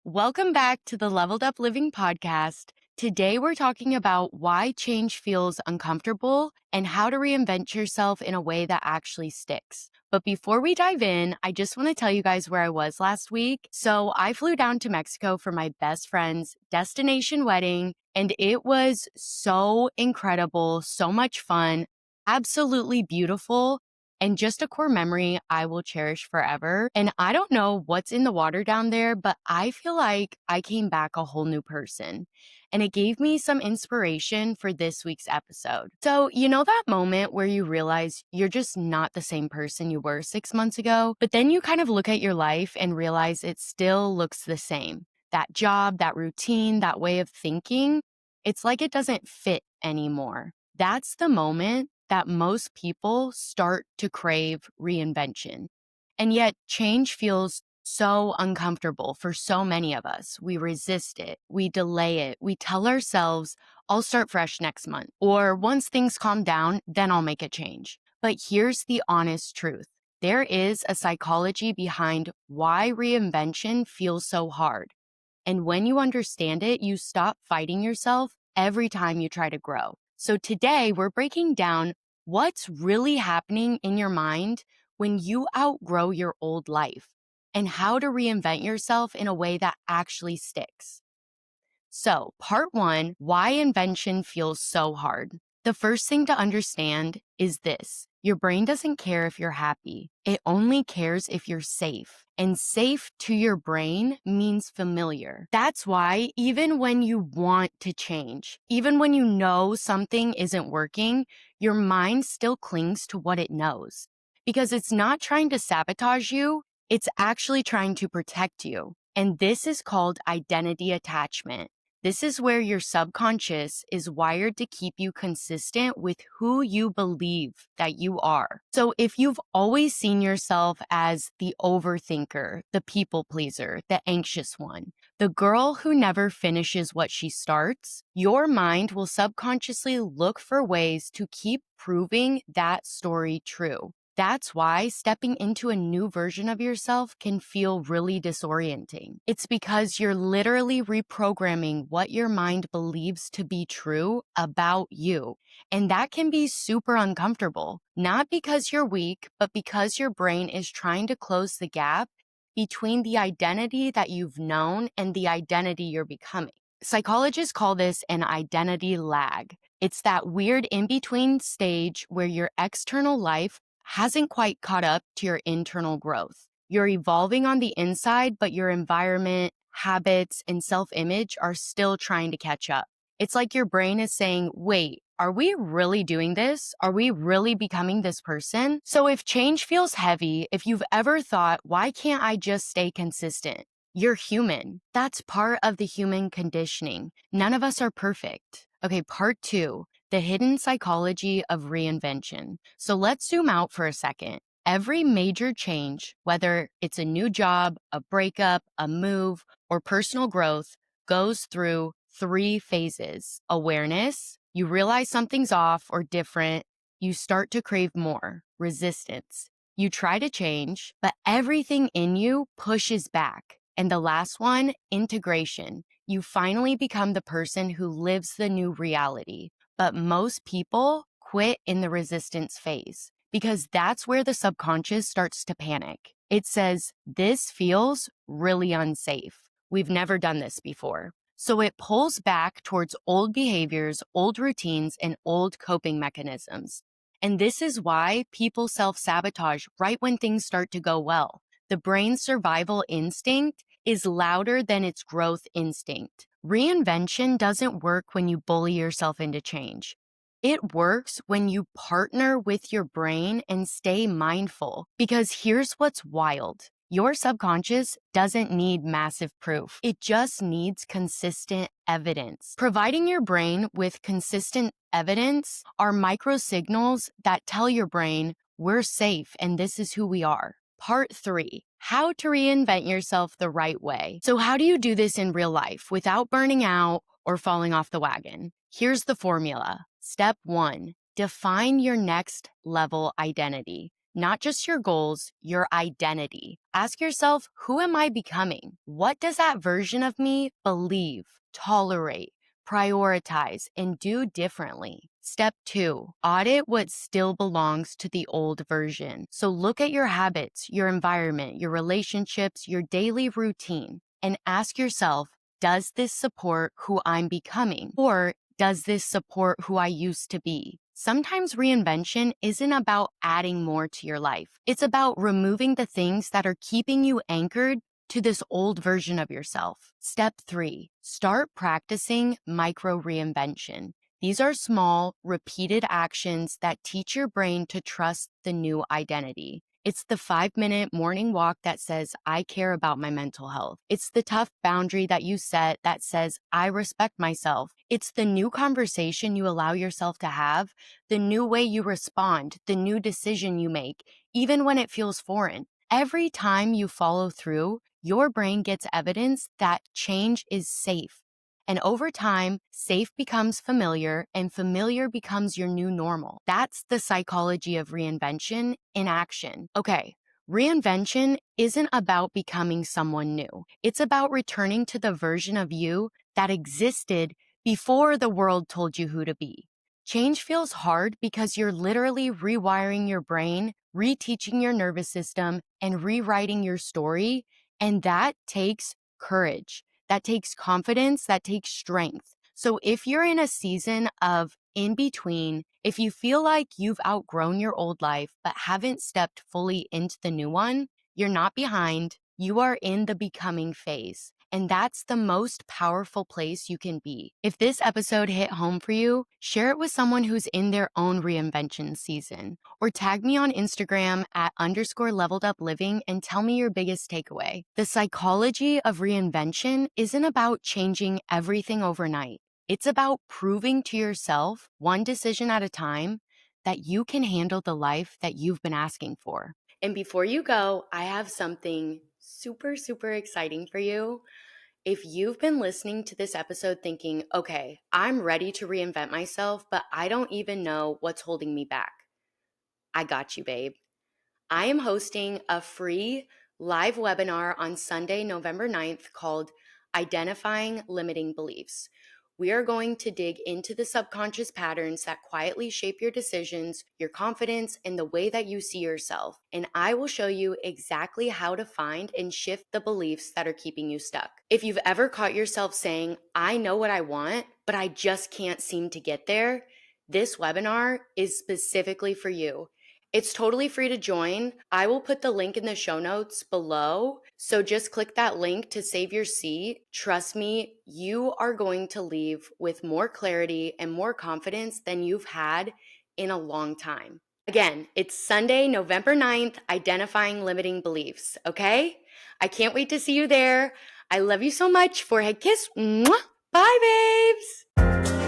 Welcome back to the Leveled Up Living podcast. Today, we're talking about why change feels uncomfortable and how to reinvent yourself in a way that actually sticks. But before we dive in, I just want to tell you guys where I was last week. So, I flew down to Mexico for my best friend's destination wedding, and it was so incredible, so much fun, absolutely beautiful. And just a core memory I will cherish forever. And I don't know what's in the water down there, but I feel like I came back a whole new person. And it gave me some inspiration for this week's episode. So, you know that moment where you realize you're just not the same person you were 6 months ago, but then you kind of look at your life and realize it still looks the same. That job, that routine, that way of thinking, it's like it doesn't fit anymore. That's the moment that most people start to crave reinvention. And yet, change feels so uncomfortable for so many of us. We resist it, we delay it, we tell ourselves, I'll start fresh next month, or once things calm down, then I'll make a change. But here's the honest truth. There is a psychology behind why reinvention feels so hard. And when you understand it, you stop fighting yourself every time you try to grow. So today we're breaking down what's really happening in your mind when you outgrow your old life and how to reinvent yourself in a way that actually sticks. So, part one, why invention feels so hard. The first thing to understand is this. Your brain doesn't care if you're happy. It only cares if you're safe. And safe to your brain means familiar. That's why even when you want to change, even when you know something isn't working, your mind still clings to what it knows. Because it's not trying to sabotage you, it's actually trying to protect you. And this is called identity attachment. This is where your subconscious is wired to keep you consistent with who you believe that you are. So if you've always seen yourself as the overthinker, the people pleaser, the anxious one, the girl who never finishes what she starts, your mind will subconsciously look for ways to keep proving that story true. That's why stepping into a new version of yourself can feel really disorienting. It's because you're literally reprogramming what your mind believes to be true about you. And that can be super uncomfortable, not because you're weak, but because your brain is trying to close the gap between the identity that you've known and the identity you're becoming. Psychologists call this an identity lag. It's that weird in-between stage where your external life hasn't quite caught up to your internal growth. You're evolving on the inside, but your environment, habits, and self-image are still trying to catch up. It's like your brain is saying, wait, are we really doing this? Are we really becoming this person? So if change feels heavy, if you've ever thought, why can't I just stay consistent? You're human. That's part of the human conditioning. None of us are perfect. Okay, part two, the hidden psychology of reinvention. So let's zoom out for a second. Every major change, whether it's a new job, a breakup, a move, or personal growth, goes through three phases. Awareness, you realize something's off or different, you start to crave more. Resistance, you try to change, but everything in you pushes back. And the last one, integration. You finally become the person who lives the new reality. But most people quit in the resistance phase because that's where the subconscious starts to panic. It says, this feels really unsafe. We've never done this before. So it pulls back towards old behaviors, old routines, and old coping mechanisms. And this is why people self-sabotage right when things start to go well. The brain's survival instinct is louder than its growth instinct. Reinvention doesn't work when you bully yourself into change. It works when you partner with your brain and stay mindful. Because here's what's wild. Your subconscious doesn't need massive proof. It just needs consistent evidence. Providing your brain with consistent evidence are micro signals that tell your brain, we're safe and this is who we are. Part three, how to reinvent yourself the right way. So how do you do this in real life without burning out or falling off the wagon? Here's the formula. Step one, define your next level identity. not just your goals, your identity. Ask yourself, who am I becoming? What does that version of me believe, tolerate, prioritize, and do differently? Step 2, audit what still belongs to the old version. So look at your habits, your environment, your relationships, your daily routine, and ask yourself, does this support who I'm becoming? Or does this support who I used to be? Sometimes reinvention isn't about adding more to your life. It's about removing the things that are keeping you anchored to this old version of yourself. Step 3, start practicing micro reinvention. These are small, repeated actions that teach your brain to trust the new identity. It's the 5-minute morning walk that says, I care about my mental health. It's the tough boundary that you set that says, I respect myself. It's the new conversation you allow yourself to have, the new way you respond, the new decision you make, even when it feels foreign. Every time you follow through, your brain gets evidence that change is safe. And over time, safe becomes familiar and familiar becomes your new normal. That's the psychology of reinvention in action. Okay, reinvention isn't about becoming someone new. It's about returning to the version of you that existed before the world told you who to be. Change feels hard because you're literally rewiring your brain, reteaching your nervous system, and rewriting your story. And that takes courage. That takes confidence, that takes strength. So if you're in a season of in between, if you feel like you've outgrown your old life but haven't stepped fully into the new one, you're not behind. You are in the becoming phase. And that's the most powerful place you can be. If this episode hit home for you, share it with someone who's in their own reinvention season. Or tag me on Instagram at _leveledupliving and tell me your biggest takeaway. The psychology of reinvention isn't about changing everything overnight. It's about proving to yourself, one decision at a time, that you can handle the life that you've been asking for. And before you go, I have something super, super exciting for you. If you've been listening to this episode thinking, okay, I'm ready to reinvent myself, but I don't even know what's holding me back, I got you, babe. I am hosting a free live webinar on Sunday, November 9th called Identifying Limiting Beliefs. We are going to dig into the subconscious patterns that quietly shape your decisions, your confidence, and the way that you see yourself. And I will show you exactly how to find and shift the beliefs that are keeping you stuck. If you've ever caught yourself saying, I know what I want, but I just can't seem to get there, this webinar is specifically for you. It's totally free to join. I will put the link in the show notes below. So just click that link to save your seat. Trust me, you are going to leave with more clarity and more confidence than you've had in a long time. Again, it's Sunday, November 9th, Identifying Limiting Beliefs, okay? I can't wait to see you there. I love you so much. Forehead kiss. Mwah. Bye, babes.